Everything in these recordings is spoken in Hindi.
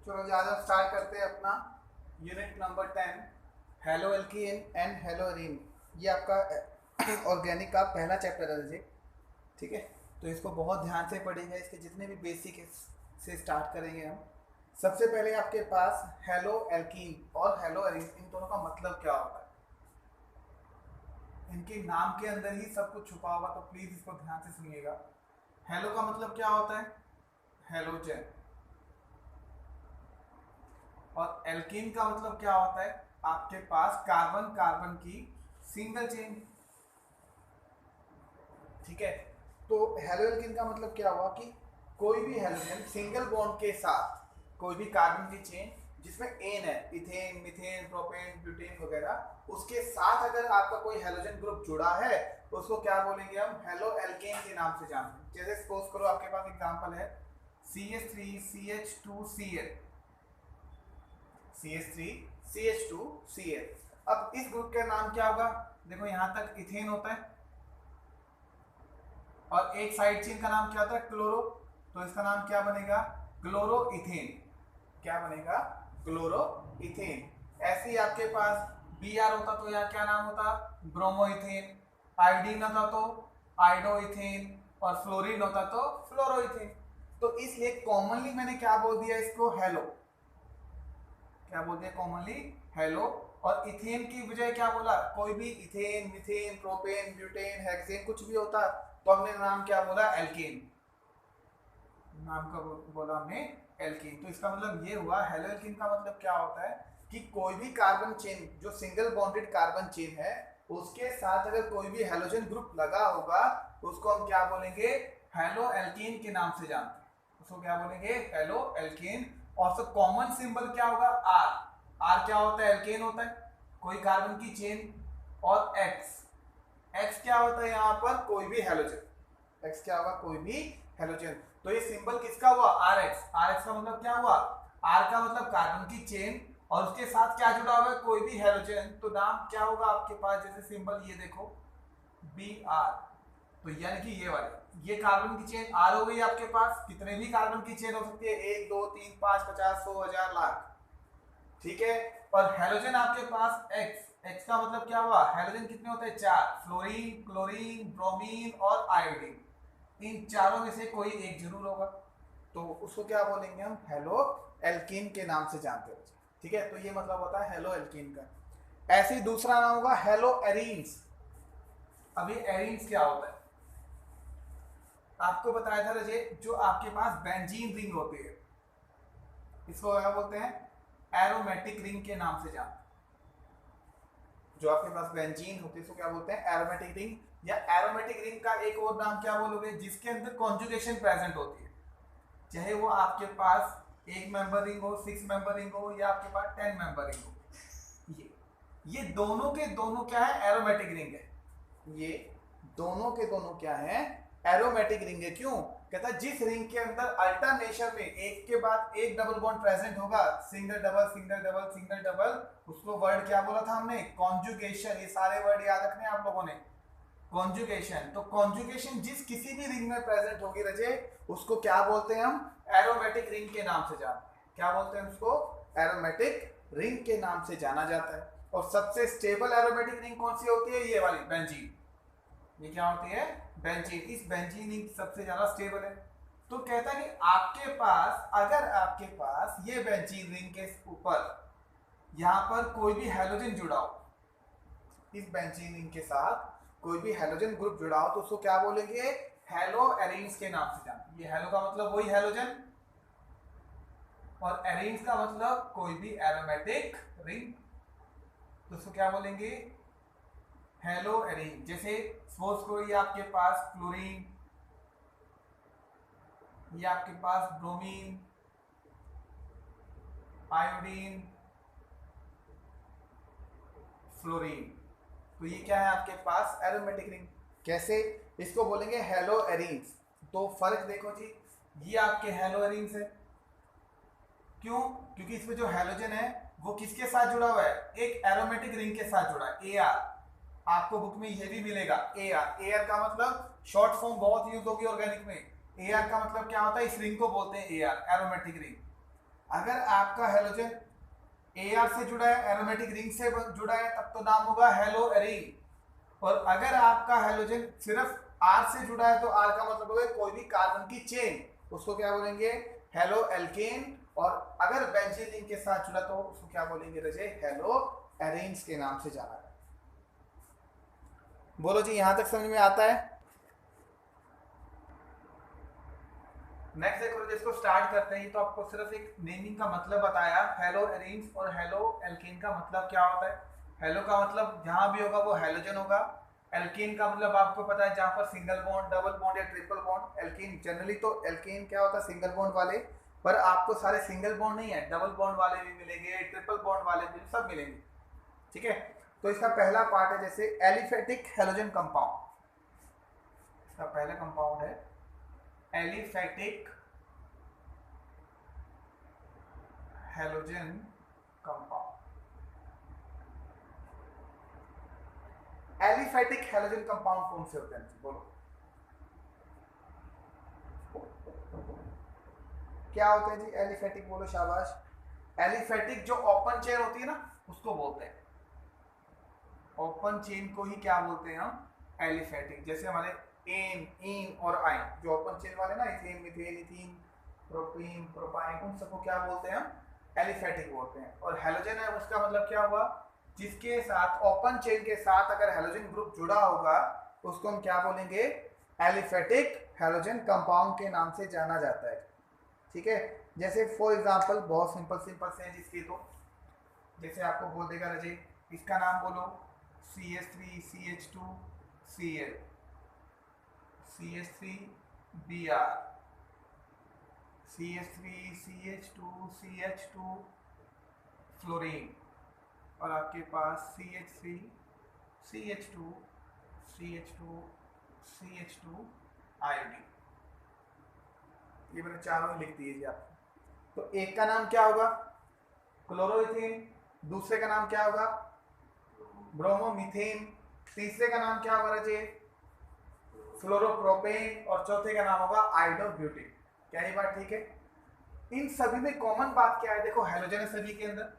चलो आज हम स्टार्ट करते हैं अपना unit number 10 hello alkene and hello arene. ये आपका ऑर्गेनिक का पहला चैप्टर है जी। ठीक है, तो इसको बहुत ध्यान से पढ़ेंगे। इसके जितने भी बेसिक से स्टार्ट करेंगे हम। सबसे पहले आपके पास हेलो एल्कीन और हेलो एरीन, इन दोनों का मतलब क्या होता है। इनके नाम के अंदर ही सब कुछ छुपा होगा, तो प्लीज इसको ध्यान से सुनिएगा। हेलो का मतलब क्या होता है, हेलोजन। और एल्कीन का मतलब क्या होता है, आपके पास कार्बन कार्बन की सिंगल चेन। ठीक है, तो हेलो एल्कीन का मतलब क्या हुआ कि कोई भी हेलोजन सिंगल बॉन्ड के साथ कोई भी कार्बन की चेन जिसमें एन है, इथेन मीथेन प्रोपेन ब्यूटेन वगैरह, उसके साथ अगर आपका कोई हेलोजन ग्रुप जुड़ा है तो उसको क्या बोलेंगे हम, हेलो एल्केन के नाम से जानते हैं। जैसे सपोज करो आपके पास एग्जांपल है CH3CH2Cl, CH3CH2Cl। अब इस ग्रुप का नाम क्या होगा, देखो यहां तक इथेन होता है और एक साइड चेन का नाम क्या होता है, क्लोरो। तो इसका नाम क्या बनेगा, क्लोरो इथेन। क्या बनेगा, क्लोरो इथेन। ऐसे ही आपके पास Br होता तो यहाँ क्या नाम होता, ब्रोमो इथेन। आयोडीन होता तो आयोडो इथेन और फ्लोरीन होता तो फ्लोरो इथेन। तो इसलिए कॉमनली मैंने क्या बोल दिया इसको, हेलो। क्या बोल दिया कॉमनली, हेलो। और इथेन की बजाय क्या बोला, कोई भी ethane methane propane butane hexane कुछ भी होता तो हमने नाम क्या बोला, एल्केन। नाम का बोला हमने एल्कीन। तो इसका मतलब ये हुआ, हेलो एल्कीन का मतलब क्या होता है कि कोई भी कार्बन चेन जो सिंगल बॉन्डेड कार्बन चेन है उसके साथ अगर कोई भी हेलोजन ग्रुप लगा होगा उसको हम क्या बोलेंगे, हेलो एल्कीन के नाम से जानते हैं। उसको क्या बोलेंगे, हेलो एल्कीन। और सब कॉमन सिंबल क्या होगा, आर। आर क्या होता है, एल्केन होता है, कोई कार्बन की चेन। और एक्स, एक्स क्या होता है यहाँ पर, कोई भी हेलोजन। एक्स क्या होगा, कोई भी हेलोजन। तो ये सिंबल किसका हुआ, आर एक्स। आर एक्स का मतलब क्या हुआ, आर का मतलब कार्बन की चेन और उसके साथ क्या जुड़ा हुआ है, कोई भी हेलोजन। तो नाम क्या होगा आपके पास, जैसे सिंबल ये देखो बी आर। तो यानी कि ये वाले, ये कार्बन की चेन आर हो गई आपके पास। कितने भी कार्बन की चेन हो सकती है, 1 2 3 5 50 100 1000 लाख। ठीक है, और हेलोजन आपके पास एक्स। एक्स का मतलब क्या हुआ, हेलोजन कितने होते हैं, 4। फ्लोरीन क्लोरीन ब्रोमीन और आयोडीन। इन चारों में से कोई एक जरूर होगा, तो उसको क्या बोलेंगे हम, हेलो एल्कीन के नाम से जानते हैं। ठीक है, तो ये मतलब होता है हेलो एल्कीन का। ऐसे ही दूसरा नाम होगा हेलो एरीन्स। अब ये एरीन्स क्या होता है, आपको बताया था रजे, जो आपके पास बेंजीन रिंग होती है इसको क्या बोलते हैं, एरोमेटिक रिंग के नाम से जानते हैं। जो आपके पास बेंजीन होती है इसको क्या बोलते हैं, एरोमेटिक रिंग। या एरोमेटिक रिंग का एक और नाम क्या बोलोगे, जिसके अंदर कॉन्जुगेशन प्रेजेंट होती है। चाहे वो आपके पास एक मेंबर रिंग हो, 6 मेंबर रिंग हो, या आपके पास 10 मेंबर रिंग हो। ये दोनों के दोनों क्या है, एरोमेटिक रिंग है। ये दोनों के दोनों क्या है, एरोमेटिक रिंग है। क्यों, कहता है जिस रिंग के अंदर अल्टरनेशन में एक के बाद एक डबल बॉन्ड प्रेजेंट होगा, single double single double single double, उसको वर्ड क्या बोला था हमने, कॉन्जुगेशन। ये सारे वर्ड याद रखने आप लोगों ने, कॉन्जुगेशन। तो कॉन्जुगेशन जिस किसी भी रिंग में प्रेजेंट होगी रजे, उसको क्या बोलते हैं हम, एरोमेटिक रिंग के नाम से जानते हैं। क्या बोलते हैं उसको, एरोमेटिक रिंग के नाम से जाना जाता है। और सबसे स्टेबल एरोमेटिक रिंग कौन सी होती है, ये वाली बेंजीन। ये क्या होती है, बेंजीन। इस बेंजीन रिंग सबसे ज्यादा स्टेबल है। तो कहता है कि आपके पास, अगर आपके पास ये बेंजीन रिंग के ऊपर यहां पर कोई भी हेलोजन जुड़ा हो, इस बेंजीन रिंग के साथ कोई भी हेलोजन ग्रुप जुड़ा हो, तो उसको क्या बोलेंगे, हेलो एरीन्स के नाम से जानते। ये हेलो का मतलब वही हेलोजन, और एरीन्स का मतलब कोई भी एरोमेटिक रिंग। तो उसको क्या बोलेंगे, हेलो एरीन। जैसे सपोज करो ये आपके पास क्लोरीन, ये आपके पास ब्रोमीन, आयोडीन, फ्लोरीन। तो ये क्या है आपके पास, एरोमेटिक रिंग। कैसे, इसको बोलेंगे हेलो एरीन्स। तो फर्क देखो जी, ये आपके हेलो एरीन्स है। क्यों, क्योंकि इसमें जो हेलोजन है वो किसके साथ जुड़ा हुआ है, एक एरोमेटिक रिंग के साथ जुड़ा है, ए आर। आपको बुक में ये भी मिलेगा, ए आर। ए आर का मतलब शॉर्ट फॉर्म बहुत यूज होगी ऑर्गेनिक में। ए आर का मतलब क्या होता है, इस रिंग को बोलते हैं ए आर, एरोमेटिक रिंग। अगर आपका हेलोजन Ar से जुड़ा है, एरोमेटिक रिंग से जुड़ा है, तब तो नाम होगा हेलो एरीन। और अगर आपका हेलोजन सिर्फ R से जुड़ा है तो R का मतलब होगा कोई भी कार्बन की चेन, उसको क्या बोलेंगे? Halo alkane. और अगर बेंजीन रिंग के साथ जुड़ा तो उसको क्या बोलेंगे रजे? हेलो एरीन्स के नाम से जाना जाता है। बोलो जी, यहां तक समझ में आता है? नेक्स्ट देखो, जिसको स्टार्ट करते हैं तो आपको सिर्फ एक नेमिंग का मतलब बताया, हेलो एरीन्स और हेलो एल्केन का मतलब क्या होता है। हेलो का मतलब जहां भी होगा वो हेलोजन होगा। एल्केन का मतलब आपको पता है जहां पर सिंगल बॉन्ड, डबल बॉन्ड या ट्रिपल बॉन्ड। एल्केन जनरली तो एल्केन क्या होता है? सिंगल बॉन्ड वाले, पर आपको सारे सिंगल बॉन्ड नहीं है, डबल बॉन्ड वाले भी मिलेंगे, ट्रिपल बॉन्ड वाले भी, सब मिलेंगे। ठीक है, तो इसका पहला पार्ट है जैसे एलिफेटिक हेलोजन कंपाउंड। इसका पहला कंपाउंड है aliphatic halogen compound. Aliphatic halogen compound कौन से होते हैं? बोलो क्या होते हैं जी एलिफेटिक? बोलो शाबाश। एलिफेटिक जो ओपन चेन होती है ना, उसको बोलते हैं। ओपन चेन को ही क्या बोलते हैं हम? एलिफेटिक। जैसे हमारे एन, इन और आइन, जो ओपन चेन वाले ना, ethane, methane, ethene, propene, propyne, उन सबको क्या बोलते हैं हम? एलिफेटिक बोलते हैं। और हेलोजन है, उसका मतलब क्या हुआ? जिसके साथ ओपन चेन के साथ अगर हेलोजन ग्रुप जुड़ा होगा उसको हम क्या बोलेंगे? एलिफेटिक हेलोजन कंपाउंड के नाम से जाना जाता है। ठीक है, जैसे फॉर एग्जांपल बहुत सिंपल सिंपल से हैं जिसके, तो जैसे आपको बोल देगा रजे, इसका नाम बोलो CH3 CH2 Cl, CH3 Br, CH3 CH2 CH2 fluorine, और आपके पास CH3 CH2 CH2 CH2 iodine. ये मैंने चारों लिख दिए आप। तो एक का नाम क्या होगा? क्लोरोइथेन। दूसरे का नाम क्या होगा? ब्रोमोमीथेन। तीसरे का नाम क्या होगा रजे? फ्लोरोप्रोपेन। और चौथे का नाम होगा आइडोब्यूटेन। क्या ये बात ठीक है? इन सभी में कॉमन बात क्या है? देखो हेलोजन है सभी के अंदर,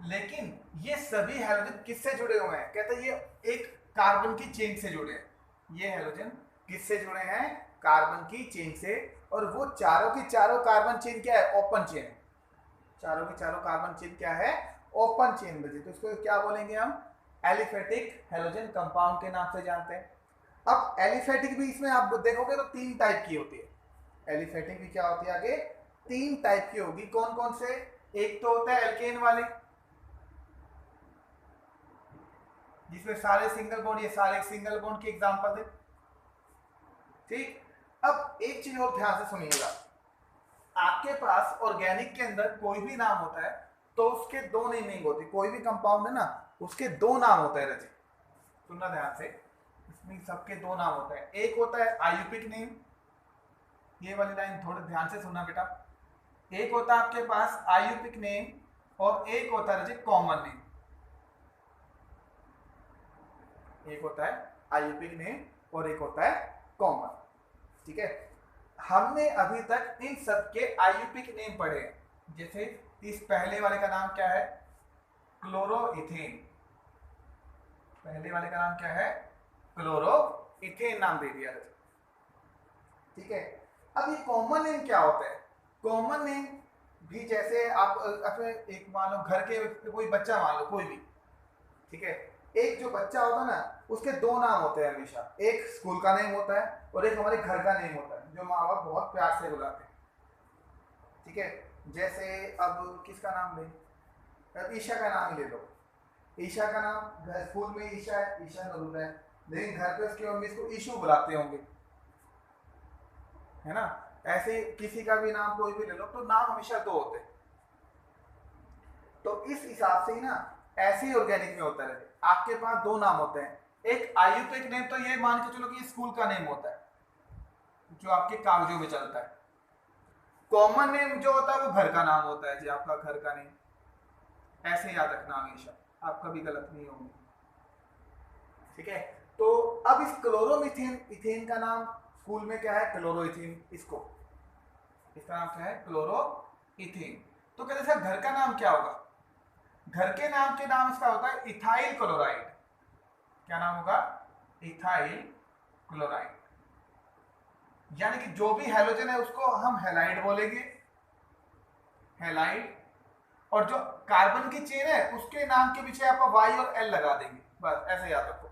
लेकिन ये सभी हेलोजन किससे जुड़े हुए हैं? कहते हैं ये एक कार्बन की चेन से जुड़े हैं। ये हेलोजन किससे जुड़े हैं? कार्बन की चेन से। और वो चारों की चारों कार्बन चेन क्या है? Open chain. चारों की चारों कार्बन चेन क्या है? ओपन चेन बजे। तो इसको क्या बोलेंगे हम? एलिफेटिक हेलोजन कंपाउंड के नाम से जानते हैं। अब एलिफेटिक भी इसमें आप देखोगे तो तीन टाइप की होती है। एलिफेटिक भी क्या होती है आगे? तीन टाइप की होगी। कौन कौन से? एक तो होता है एल्केन वाले, जिसमें सारे सिंगल बॉन्ड, ये सारे सिंगल बॉन्ड के एग्जांपल है। ठीक, अब एक चीज और ध्यान से सुनिएगा, आपके पास ऑर्गेनिक के अंदर कोई भी नाम होता है तो उसके दो नेमिंग होती है। कोई भी कंपाउंड है ना, उसके दो नाम होते हैं रजे, सुनना ध्यान से, इसमें सबके दो नाम होते हैं। एक होता है आयुपिक नेम, ये वाली लाइन थोड़े ध्यान से सुनना बेटा। एक होता है आपके पास आयुपिक नेम और एक होता है रजे कॉमन नेम। एक होता है आयुपिक नेम और एक होता है कॉमन। ठीक है, हमने अभी तक इन सबके आयुपिक नेम पढ़े हैं। जैसे इस पहले वाले का नाम क्या है? क्लोरोइथेन। पहले वाले का नाम क्या है? क्लोरोइथेन नाम दे दिया। ठीक है, अब ये कॉमन नेम क्या होता है? कॉमन नेम भी जैसे आप अपने एक मान लो घर के कोई बच्चा मान लो, कोई भी, ठीक है, एक जो बच्चा होता है ना, उसके दो नाम होते हैं हमेशा। एक स्कूल का नेम होता है और एक हमारे घर का नेम होता है, जो माँ बाप बहुत प्यार से बुलाते हैं। ठीक है, जैसे अब किसका नाम ले? अब ईशा का नाम ही ले लो। ईशा का नाम घर स्कूल में ईशा है, ईशा नरूर है, लेकिन घर पे उसकी मम्मी इसको ईशू बुलाते होंगे, है ना? ऐसे किसी का भी नाम कोई भी ले लो तो नाम हमेशा दो होते हैं। तो इस हिसाब से ही ना ऐसे ही ऑर्गेनिक में होता है, आपके पास दो नाम होते हैं। एक आयुपिक नेम तो ये मान के चलो कि ये स्कूल का नेम होता है जो आपके कागजों में चलता है। कॉमन नेम जो होता है वो घर का नाम होता है जी, आपका घर का नेम। ऐसे याद रखना हमेशा, आप कभी गलत नहीं होंगे। ठीक है, तो अब इस क्लोरोमीथेन, इथेन का नाम स्कूल में क्या है? क्लोरोइथेन। इसको इसका नाम क्या है? क्लोरोइथेन। तो कहते हैं घर का नाम क्या होगा? घर के नाम इसका होता है इथाइल क्लोराइड। क्या नाम होगा? Ethyl chloride. यानी कि जो भी हैलोजन है उसको हम हैलाइड बोलेंगे, हैलाइड। और जो कार्बन की चेन है उसके नाम के पीछे आप वाई और एल लगा देंगे, बस ऐसे याद रखो।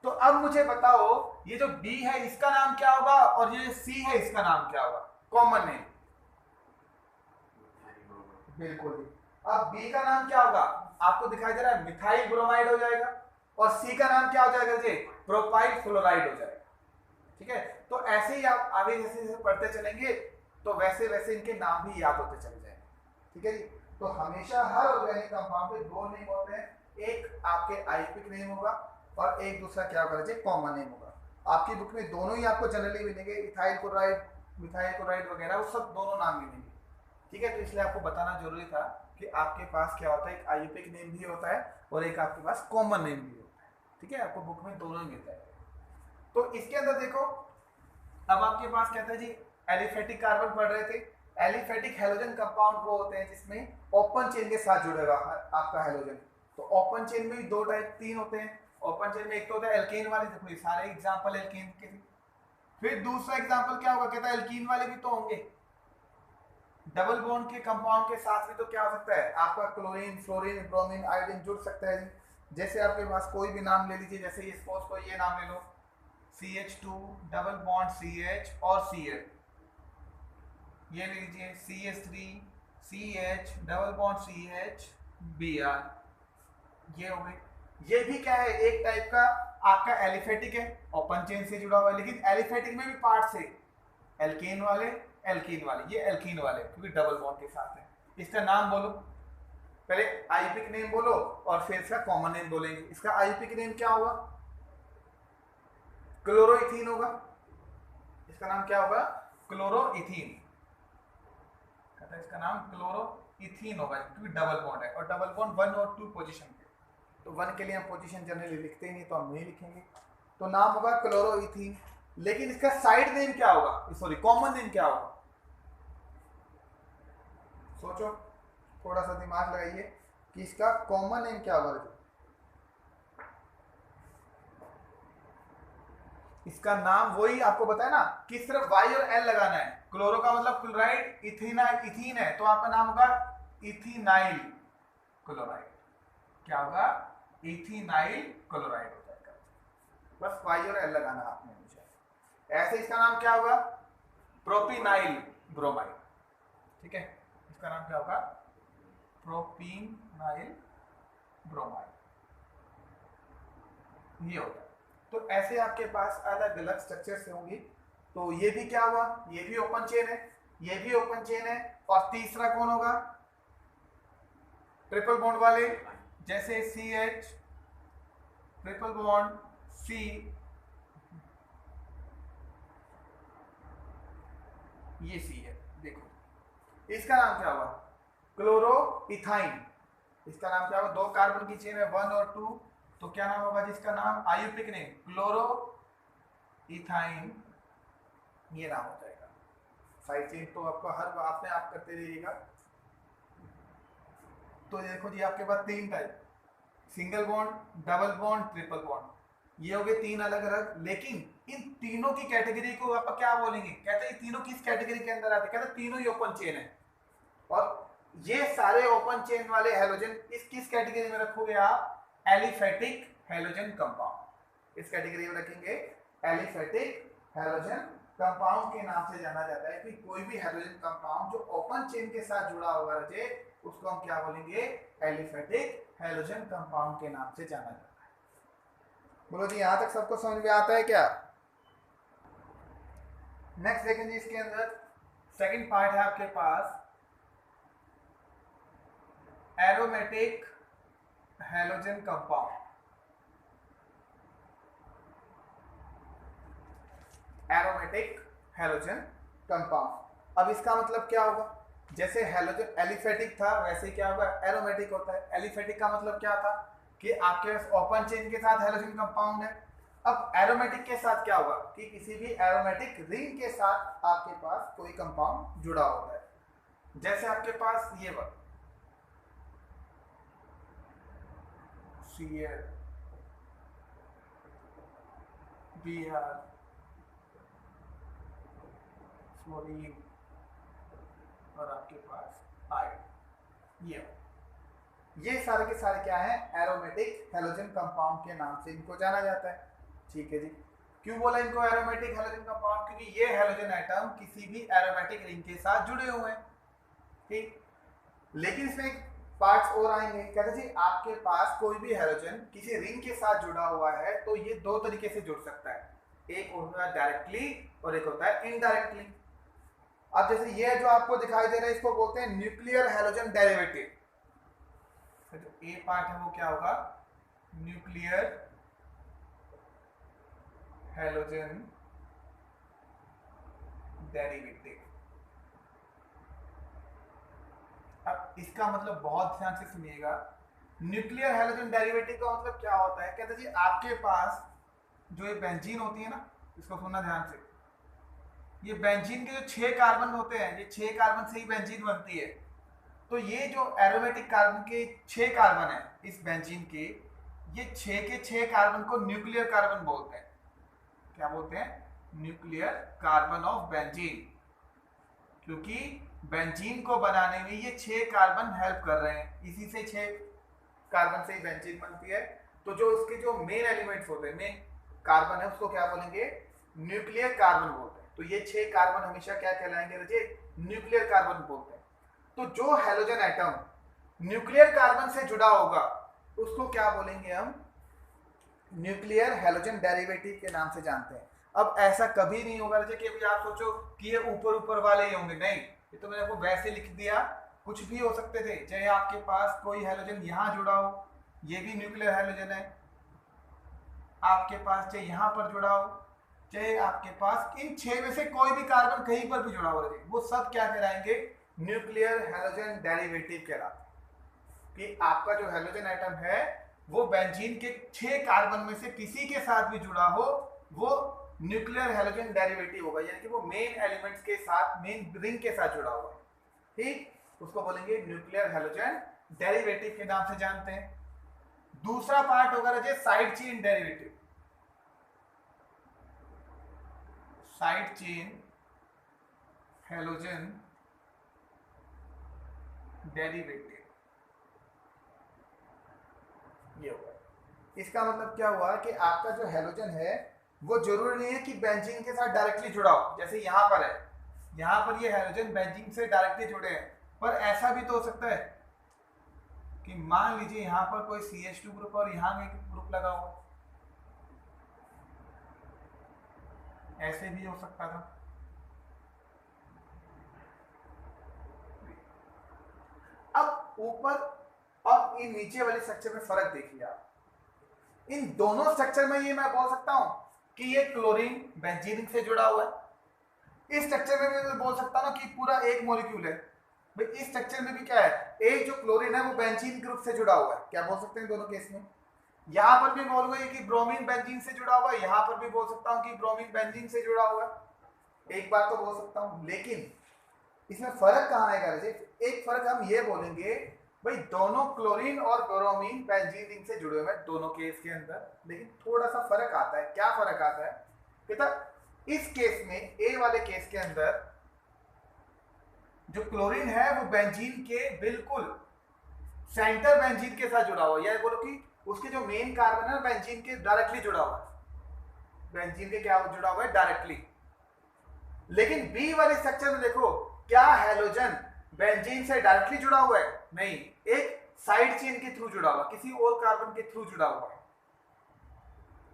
तो अब मुझे बताओ ये जो बी है इसका नाम क्या होगा और ये सी है इसका नाम क्या होगा? Common name. बिल्कुल। अब बी का नाम क्या होगा? आपको दिखाई दे रहा है मिथाइल ब्रोमाइड हो जाएगा, और सी का नाम क्या हो जाएगा जी? प्रोपाइल फ्लोराइड हो जाएगा। ठीक है, तो ऐसे ही आप आगे जैसे जैसे पढ़ते चलेंगे तो वैसे वैसे इनके नाम भी याद होते चले जाएंगे। ठीक है जी। तो हमेशा हर ऑर्गेनिक कंपाउंड पे दो नेम होते हैं, एक आपके आईयूपिक नेम होगा और एक दूसरा क्या होगा जी? कॉमन नेम होगा। आपकी बुक में दोनों ही आपको जनरली मिलेंगे, इथाइल क्लोराइड, मिथाइल क्लोराइड वगैरह, वो सब दोनों नाम मिलेंगे। ठीक है, तो इसलिए आपको बताना जरूरी था कि आपके पास क्या होता है, एक आईयूपिक नेम भी होता है और एक आपके पास कॉमन नेम भी होता है। ठीक है, आपको बुक में दोनों ही मिलता है। तो इसके अंदर देखो, अब आपके पास कहता है जी एलिफेटिक कार्बन पढ़ रहे थे। एलिफेटिक हेलोजन कंपाउंड वो होते हैं जिसमें ओपन चेन के साथ जुड़ेगा आपका हेलोजन। तो ओपन चेन में भी दो टाइप, तीन होते हैं। ओपन चेन में एक तो होता है एल्केन वाले, देखो ये सारे एग्जांपल एल्केन के। फिर दूसरा एग्जांपल क्या होगा? कहता है एल्कीन वाले भी तो होंगे, डबल बॉन्ड के कंपाउंड के साथ भी तो क्या हो सकता है आपका? क्लोरीन, फ्लोरीन, ब्रोमीन, आयोडीन जुड़ सकता है जी। जैसे आपके पास कोई भी नाम ले लीजिए, जैसे ये सपोज को ये नाम ले लो CH2 डबल बॉन्ड CH और CH, ये ले लीजिए CH3 CH double bond CH Br, ये हो गई। ये भी क्या है? एक टाइप का आपका एलिफेटिक है, ओपन चेन से जुड़ा हुआ है, लेकिन एलिफेटिक में भी पार्ट से एल्केन वाले, एल्कीन वाले, ये एल्कीन वाले क्योंकि डबल बॉन्ड के साथ है। इसका नाम बोलो, पहले आईयूपिक नेम बोलो और फिर इसका कॉमन नेम बोलेंगे। इसका आईयूपिक नेम क्या होगा? क्लोरोइथीन होगा। इसका नाम क्या होगा? क्लोरोइथीन। कहता है इसका नाम क्लोरोइथीन होगा क्योंकि डबल बॉन्ड है, और डबल बॉन्ड 1 और 2 पोजीशन पे। तो 1 के लिए हम पोजीशन जनरली लिखते ही नहीं, तो हम नहीं लिखेंगे। तो नाम होगा क्लोरोइथीन। लेकिन इसका साइड नेम क्या होगा? सॉरी, कॉमन नेम क्या होगा? सोचो, थोड़ा सा दिमाग लगाइए कि इसका कॉमन नेम क्या होगा। इसका नाम वही आपको बताया ना कि सिर्फ वाई और एल लगाना है। क्लोरो का मतलब क्लोराइड, इथीन है तो आपका नाम होगा इथीनाइल क्लोराइड। क्या होगा? इथीनाइल क्लोराइड हो जाएगा। बस वाई और एल लगाना आपने मुझे। ऐसे इसका नाम क्या होगा? प्रोपीनाइल ब्रोमाइड। ठीक है, इसका नाम क्या होगा? प्रोपीनाइल ब्रोमाइड, ये होगा। तो ऐसे आपके पास अलग अलग स्ट्रक्चर से होंगी। तो ये भी क्या हुआ? ये भी ओपन चेन है, ये भी ओपन चेन है। और तीसरा कौन होगा? ट्रिपल बॉन्ड वाले, जैसे CH ट्रिपल बॉन्ड C, ये C है। देखो इसका नाम क्या होगा? क्लोरोइथाइन। इसका नाम क्या होगा? दो कार्बन की चेन है 1 और 2, तो क्या नाम होगा जिसका नाम? आईयूपिक नेम क्लोरोइथाइन, ये नाम हो जाएगा। साइड चेन तो आपको हर आपने आप करते रहिएगा। तो देखो जी आपके पास 3 type, single bond, double bond, triple bond, ये हो गए 3 अलग अलग। लेकिन इन तीनों की कैटेगरी को आप क्या बोलेंगे? कहते हैं तीनों किस कैटेगरी के अंदर आते हैं? कहते हैं तीनों ही ओपन चेन है। और ये सारे ओपन चेन वाले हैलोजन इस किस कैटेगरी में रखोगे आप? Aliphatic halogen compound. इस कैटेगरी में रखेंगे एलिफेटिक हैलोजन कंपाउंड के नाम से जाना जाता है। कि कोई भी हैलोजन कंपाउंड जो ओपन चेन के साथ जुड़ा हुआ रहे उसको हम क्या बोलेंगे? एलिफेटिक हैलोजन कंपाउंड के नाम से जाना जाता है। बोलो जी, यहां तक सबको समझ में आता है क्या? नेक्स्ट देखेंगे, इसके अंदर सेकंड पार्ट है आपके पास aromatic halogen compound. Aromatic halogen compound. अब इसका मतलब क्या होगा? जैसे हैलोजन एलिफेटिक था वैसे क्या होगा? एरोमेटिक होता है। एलिफेटिक का मतलब क्या था? कि आपके पास ओपन चेन के साथ हैलोजन कंपाउंड है। अब एरोमेटिक के साथ क्या होगा कि किसी भी एरोमेटिक रिंग के साथ आपके पास कोई कंपाउंड जुड़ा होता है, जैसे आपके पास ये वर्ड Cl, Br, फ्लोरीन और आपके पास आयरन, ये सारे के सारे क्या है, एरोमेटिक हैलोजन कंपाउंड के नाम से इनको जाना जाता है। ठीक है जी, क्यों बोला इनको एरोमेटिक हैलोजन कंपाउंड? क्योंकि ये हैलोजन एटम किसी भी एरोमेटिक रिंग के साथ जुड़े हुए हैं। ठीक, लेकिन इसमें पार्ट्स और आएंगे। कहते जी आपके पास कोई भी हैलोजन किसी रिंग के साथ जुड़ा हुआ है तो ये दो तरीके से जुड़ सकता है, एक होता है डायरेक्टली और एक होता है इनडायरेक्टली। अब जैसे ये जो आपको दिखाई दे रहा है इसको बोलते हैं न्यूक्लियर हैलोजन डेरिवेटिव। जो ए पार्ट है वो क्या होगा, न्यूक्लियर हैलोजन डेरिवेटिव। अब इसका मतलब बहुत ध्यान से सुनिएगा, न्यूक्लियर हैलोजन डेरिवेटिव का मतलब क्या होता है? कहते जी आपके पास जो ये बेंजीन होती है ना, इसको सुनना ध्यान से, ये बेंजीन के जो 6 कार्बन होते हैं, ये 6 कार्बन से ही बेंजीन बनती है। तो ये जो एरोमेटिक कार्बन के 6 कार्बन है इस बेंजीन के, ये 6 के 6 कार्बन को न्यूक्लियर कार्बन बोलते हैं। क्या बोलते हैं? न्यूक्लियर कार्बन ऑफ बेंजीन, क्योंकि बेंजीन को बनाने में ये 6 कार्बन हेल्प कर रहे हैं, इसी से 6 कार्बन से ही बेंजीन बनती है। तो जो उसके जो मेन एलिमेंट्स होते हैं, मेन कार्बन है, उसको क्या बोलेंगे? न्यूक्लियर कार्बन बोलते हैं। तो ये 6 कार्बन हमेशा क्या कहलाएंगे रजे? न्यूक्लियर कार्बन बोलते हैं। तो जो हैलोजन एटम न्यूक्लियर कार्बन से जुड़ा होगा उसको क्या बोलेंगे हम? न्यूक्लियर हैलोजन डेरिवेटिव के नाम से जानते हैं। अब ऐसा कभी नहीं होगा रजे कि आप सोचो कि ये ऊपर ऊपर वाले ही होंगे, नहीं, ये तो मैंने आपको वैसे लिख दिया, कुछ भी हो सकते थे। चाहे आपके पास कोई हैलोजन यहाँ जुड़ा हो, ये भी न्यूक्लियर हैलोजन है, आपके पास चाहे यहाँ पर जुड़ा हो, चाहे आपके पास इन 6 में से कोई भी कार्बन कहीं पर भी जुड़ा हो रहे, वो सब क्या कहलाएंगे? न्यूक्लियर हैलोजन डेरिवेटिव कहलाते हैं। कि आपका जो हैलोजन एटम है वो बेंजीन के 6 कार्बन में से किसी के साथ भी जुड़ा हो, वो न्यूक्लियर हैलोजन डेरिवेटिव होगा, यानी कि वो मेन एलिमेंट्स के साथ, मेन रिंग के साथ जुड़ा हुआ है। ठीक, उसको बोलेंगे न्यूक्लियर हैलोजन डेरिवेटिव के नाम से जानते हैं। दूसरा पार्ट होगा रजे side chain derivative. Side chain halogen derivative, ये होगा। इसका मतलब क्या हुआ कि आपका जो हैलोजन है वो जरूरी नहीं है कि बेंजीन के साथ डायरेक्टली जुड़ा हो। जैसे यहाँ पर है, यहाँ पर ये हैलोजन बेंजीन से डायरेक्टली जुड़े हैं, पर ऐसा भी तो हो सकता है कि मान लीजिए यहाँ पर कोई CH2 ग्रुप और यहाँ में एक ग्रुप लगा हुआ, ऐसे भी हो सकता था। अब ऊपर और इन नीचे वाले स्ट्रक्चर में फर्क देखिए आप। इन दोनों स्ट्रक्चर में ये मैं बोल सकता हूं कि ये क्लोरीन बेंजीन से जुड़ा हुआ है। इस स्ट्रक्चर में मैं बोल सकता हूं कि पूरा एक मॉलिक्यूल है। भाई इस स्ट्रक्चर में भी क्या है, एक जो क्लोरीन है वो बेंजीन ग्रुप से जुड़ा हुआ है। क्या बोल सकते हैं दोनों केस में? यहां पर भी बोलूंगा कि ब्रोमीन बेंजीन से जुड़ा हुआ है, यहां पर भी बोल सकता हूं कि ब्रोमीन बेंजीन से जुड़ा हुआ है। एक बात तो बोल सकता हूं, लेकिन इसमें फर्क कहां आएगा रजे? एक फर्क हम ये बोलेंगे, भाई दोनों क्लोरीन और ब्रोमीन बेंजीन रिंग से जुड़े हुए हैं दोनों केस के अंदर, लेकिन थोड़ा सा फर्क आता है। क्या फर्क आता है बेटा? इस केस में, ए वाले केस के अंदर जो क्लोरीन है वो बेंजीन के बिल्कुल सेंटर बेंजीन के साथ जुड़ा हुआ है, या बोलो कि उसके जो मेन कार्बन है बेंजीन के डायरेक्टली जुड़ा हुआ है। बेंजीन के क्या जुड़ा हुआ है? डायरेक्टली। लेकिन बी वाले स्ट्रक्चर में देखो, क्या हैलोजन बेंजीन से डायरेक्टली जुड़ा हुआ है? नहीं, एक साइड चेन के थ्रू जुड़ा हुआ, किसी और कार्बन के थ्रू जुड़ा हुआ है।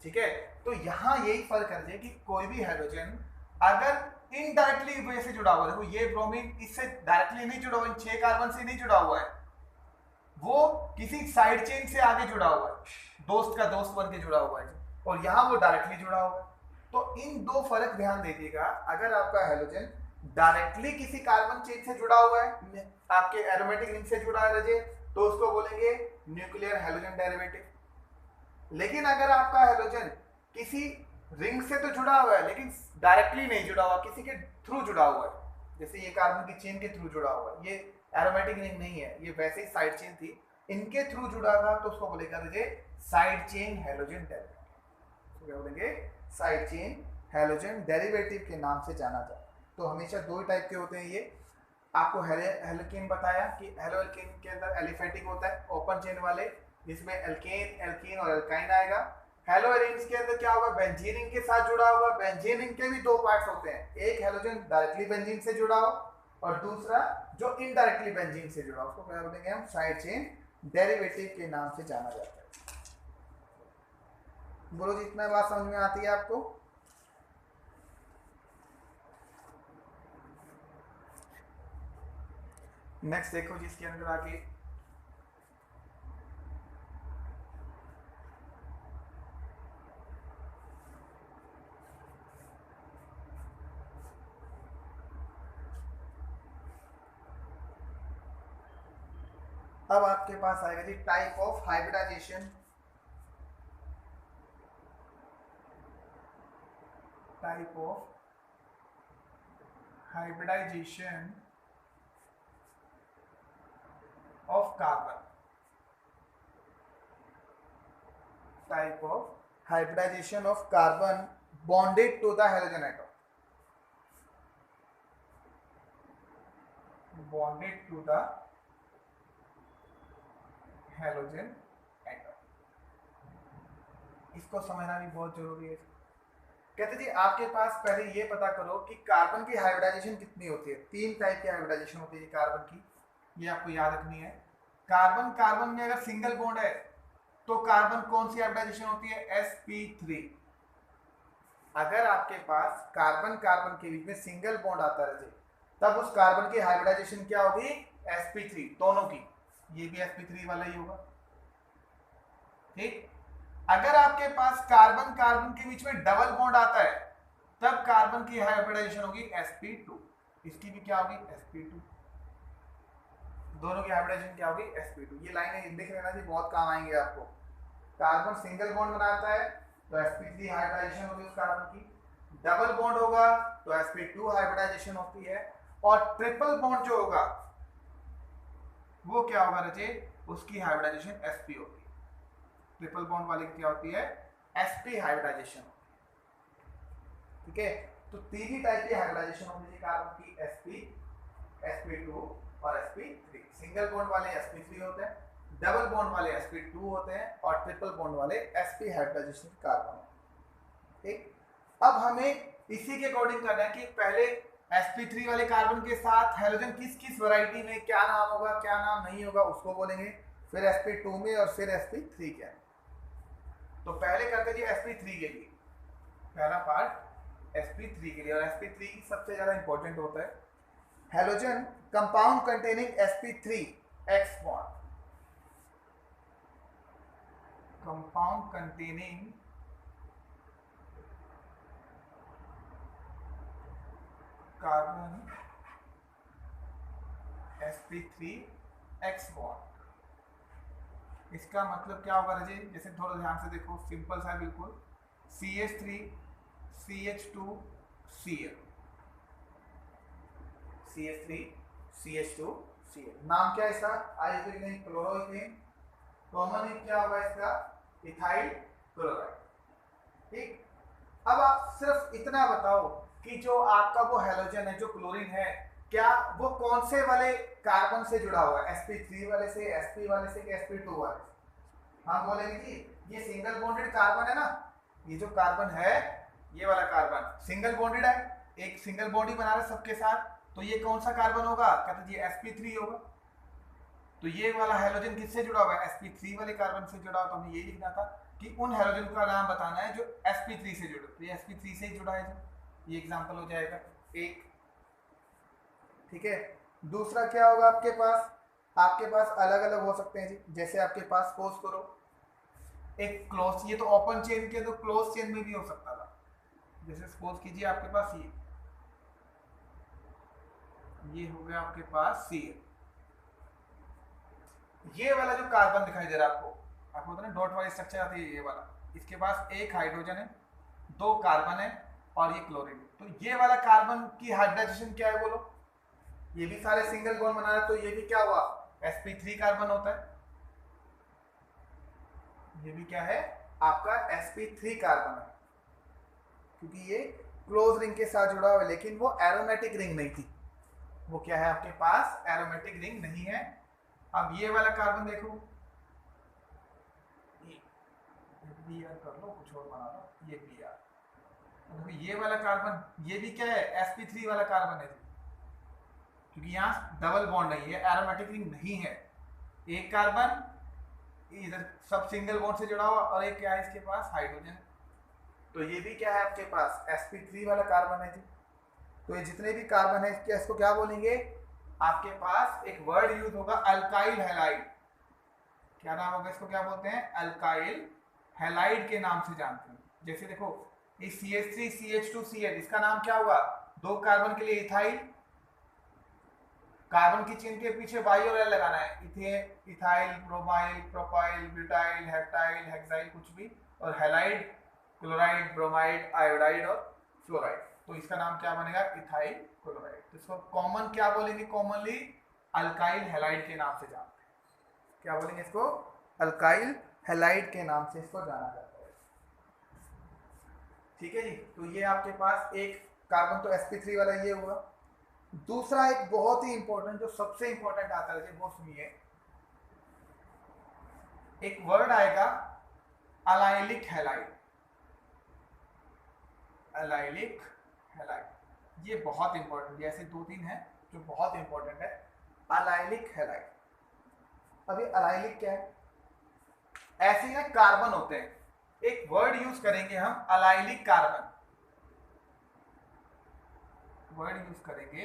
ठीक है, तो यहां यही फर्क है कि कोई भी हैलोजन अगर इनडायरेक्टली वे से जुड़ा हुआ है, देखो ये ब्रोमीन इससे डायरेक्टली नहीं जुड़ा हुआ, इन 6 कार्बन से नहीं जुड़ा हुआ है, वो किसी साइड चेन से आगे जुड़ा हुआ है, दोस्त का दोस्त बन के जुड़ा हुआ है, और यहां वो डायरेक्टली जुड़ा हुआ है। तो इन दो फर्क ध्यान दीजिएगा। अगर आपका हैलोजन डायरेक्टली किसी कार्बन चेन से जुड़ा हुआ है, आपके एरोमेटिक रिंग से जुड़ा है रजे, तो उसको बोलेंगे न्यूक्लियर हैलोजन डेरिवेटिव। लेकिन अगर आपका हैलोजन किसी रिंग से तो जुड़ा हुआ है लेकिन डायरेक्टली नहीं जुड़ा हुआ, किसी के थ्रू जुड़ा हुआ है। जैसे ये कार्बन की चेन के थ्रू जुड़ा हुआ है, ये एरोमेटिक रिंग नहीं है, ये वैसे ही साइड चेन थी, इनके थ्रू जुड़ा था तो उसको बोलेगा साइड चेन हैलोजन डेरिवेटिव। क्या बोलेंगे? साइड चेन हैलोजन डेरिवेटिव के नाम से जाना जाता है। तो हमेशा दो ही टाइप के होते हैं ये। आपको हेलोकेन बताया कि हेलोकेन के अंदर एलिफेटिक होता है, ओपन चेन वाले, जिसमें एल्केन, एल्कीन और एल्काइन आएगा। हेलोएरिन्स के अंदर क्या होगा? बेंजीन रिंग के साथ जुड़ा होगा। बेंजीन रिंग के भी दो पार्ट्स होते हैं, एक हेलोजन डायरेक्टली बेंजीन से जुड़ा हो और दूसरा जो इनडायरेक्टली बेंजीन से जुड़ा हो, उसको क्या बोलेंगे हम? साइड चेन डेरिवेटिव के नाम से जाना जाता है। बोलो जी, इतना बात समझ में आती है आपको? नेक्स्ट देखो जिसके अंदर आगे अब आपके पास आएगा जी type of hybridization. Type of hybridization of carbon. Type of hybridization of carbon bonded to the halogen atom. Bonded to the halogen atom. इसको समझना भी बहुत जरूरी है। कहते जी आपके पास पहले ये पता करो कि कार्बन की हाइब्रिडाइजेशन कितनी होती है। तीन टाइप की हाइब्रिडाइजेशन होती है कार्बन की, ये आपको याद रखनी है। कार्बन कार्बन में अगर सिंगल बॉन्ड है तो कार्बन कौन सी हाइब्रिडाइजेशन होती है? sp3। अगर आपके पास कार्बन कार्बन के बीच में सिंगल बॉन्ड आता है तब उस कार्बन की हाइब्रिडाइजेशन क्या होगी? sp3 दोनों की। ये भी sp3 वाला ही होगा, ठीक। अगर आपके पास कार्बन कार्बन के बीच में डबल बॉन्ड आता है तब कार्बन की हाइब्रिडाइजेशन होगी sp2। इसकी भी क्या होगी? sp2। दोनों की हाइब्रिडाइजेशन क्या होगी? sp2। ये लाइनें लिख लेना जी, बहुत काम आएंगे आपको। कार्बन सिंगल बॉन्ड बनाता है तो sp3 हाइब्रिडाइजेशन होगी उस कार्बन की। डबल बॉन्ड होगा तो sp2 हाइब्रिडाइजेशन होती है। और ट्रिपल बॉन्ड जो होगा वो क्या होगा रचे? उसकी हाइब्रिडाइजेशन sp होगी। ट्रिपल बॉन्ड वाले की क्या होती है? sp hybridisation. ठीक है, तो तीन ही टाइप की हाइब्रिडाइजेशन होती है कार्बन की, sp, sp2 और sp3। सिंगल बॉन्ड वाले sp3 होते हैं, डबल बॉन्ड वाले sp2 होते हैं और ट्रिपल बॉन्ड वाले sp हाइब्रिडाइजेशन कार्बन। ठीक, अब हमें इसी के अकॉर्डिंग करना है कि पहले sp3 वाले कार्बन के साथ हेलोजन किस किस वैरायटी में क्या नाम होगा, क्या नाम नहीं होगा, उसको बोलेंगे। फिर sp2 में और फिर sp3 क्या है। तो पहले करते जी sp3 के लिए, पहला पार्ट sp3 के लिए। और sp3 सबसे ज्यादा इंपॉर्टेंट होता है। Halogen compound containing sp3 x bond. Compound containing carbon sp3 x bond. इसका मतलब क्या होगा रजी? जैसे थोड़ा ध्यान से देखो, सिंपल सा बिल्कुल, CH3 CH2 Cl, CH3 CH2 Cl। नाम क्या है इसका? आइसोइथेन क्लोरोइथेन। कॉमन नेम क्या होगा इसका? Ethyl chloride. ठीक, अब आप सिर्फ इतना बताओ कि जो आपका वो हेलोजन है, जो क्लोरीन है, क्या वो कौन से वाले कार्बन से जुड़ा हुआ है? sp3 वाले से, sp वाले से कि sp2 वाले से? हम बोलेंगे कि ये सिंगल बॉन्डेड कार्बन है ना, ये जो कार्बन है, ये वाला कार्बन सिंगल बॉन्डेड है, एक सिंगल बॉन्ड ही बना रहा है सबके साथ, तो ये कौन सा कार्बन होगा? कहते हैं sp3 होगा। तो ये वाला हेलोजन किससे जुड़ा हुआ है? sp3 वाले कार्बन से जुड़ा हुआ। तो हमें ये लिखना था कि उन हेलोजन का नाम बताना है जो sp3 से जुड़े। तो ये sp3 से ही जुड़ा है, ये एग्जांपल हो जाएगा एक। ठीक है, दूसरा क्या होगा आपके पास? आपके पास अलग अलग हो सकते हैं जी। जैसे आपके पास सपोज करो एक क्लोज, ये तो ओपन चेन के, तो क्लोज चेन में भी हो सकता था। जैसे सपोज कीजिए आपके पास ये हो गया आपके पास Cl। ये वाला जो कार्बन दिखाई दे रहा है आपको, आपको पता ना डॉट वाइज स्ट्रक्चर आती है, ये वाला, इसके पास एक हाइड्रोजन है दो कार्बन है और ये क्लोरीन। तो ये वाला कार्बन की हाइब्रिडाइजेशन क्या है बोलो, ये भी सारे सिंगल बॉन्ड बना रहे, तो ये भी क्या हुआ, sp3 कार्बन होता है। ये भी क्या है आपका sp3 कार्बन है, क्योंकि ये क्लोज रिंग के साथ जुड़ा हुआ है, लेकिन वो एरोमेटिक रिंग नहीं थी। वो क्या है आपके पास, एरोमेटिक रिंग नहीं है। अब ये वाला कार्बन देखो, बी आर कर लो, कुछ और बना लो, ये बी आर। देखो ये वाला कार्बन, ये भी क्या है, sp3 वाला कार्बन है, क्योंकि यहाँ डबल बॉन्ड नहीं है, एरोमेटिक रिंग नहीं है। एक कार्बन इधर सब सिंगल बॉन्ड से जुड़ा हुआ और एक क्या है इसके पास, हाइड्रोजन। तो ये भी क्या है आपके पास, sp3 वाला कार्बन है जी। तो ये जितने भी कार्बन है इसको क्या बोलेंगे, आपके पास एक वर्ड यूज होगा अल्काइल हैलाइड। क्या नाम होगा इसको, क्या बोलते हैं, अल्काइल हैलाइड के नाम से जानते हैं। जैसे देखो इस CH3 CH2 CH, इसका नाम क्या होगा, दो कार्बन के लिए इथाइल, कार्बन की चिन्ह के पीछे वाई और एल लगाना है, ethyl, bromyl, propyl, butyl, heptyl, hexyl, कुछ भी, और हैलाइड, क्लोराइड, ब्रोमाइड, आयोडाइड और फ्लोराइड। तो इसका नाम क्या बनेगा, इथाइल क्लोराइड। तो इसको कॉमन क्या बोलेंगे, कॉमनली अल्काइल हैलाइड के नाम से जानते हैं। क्या बोलेंगे इसको, अल्काइल हैलाइड के नाम से इसको जाना जाता है। ठीक है जी। तो ये आपके पास एक कार्बन तो sp3 वाला ये हुआ। दूसरा एक बहुत ही इंपॉर्टेंट, जो सबसे इंपॉर्टेंट आता है वो सुनिए, एक वर्ड आएगा अलाइलिक हैलाइड। अलाइलिक हैलाइड ये बहुत इंपॉर्टेंट है, ऐसे दो तीन है जो बहुत इंपॉर्टेंट है। अलाइलिक हैलाइड, अभी अलाइलिक क्या है, ऐसे ही कार्बन होते हैं, एक वर्ड यूज करेंगे हम अलाइलिक कार्बन, वर्ड यूज करेंगे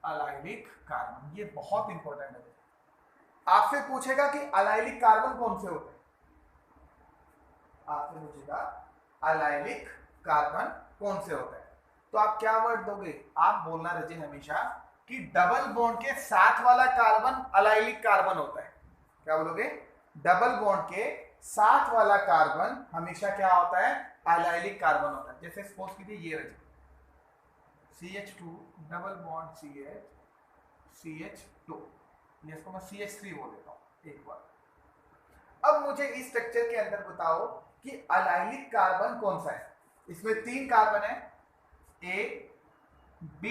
अलाइलिक कार्बन, ये बहुत इंपॉर्टेंट है। आपसे पूछेगा कि अलाइलिक कार्बन कौन से होते हैं, आपसे पूछेगा अलाइलिक कार्बन कौन से होते हैं, तो आप क्या वर्ड दोगे, आप बोलना रहे हमेशा कि डबल बॉन्ड के साथ वाला कार्बन अलाइलिक कार्बन होता है। क्या बोलोगे, डबल बॉन्ड के साथ वाला कार्बन हमेशा क्या होता है, अलाइलिक कार्बन होता है। जैसे सपोज कीजिए ये रहे CH2 डबल बॉन्ड CH2, इसको मैं CH3 बोल देता हूँ एक बार। अब मुझे इस स्ट्रक्चर के अंदर बताओ कि अलाइलिक कार्बन कौन सा है। इसमें तीन कार्बन है, A, B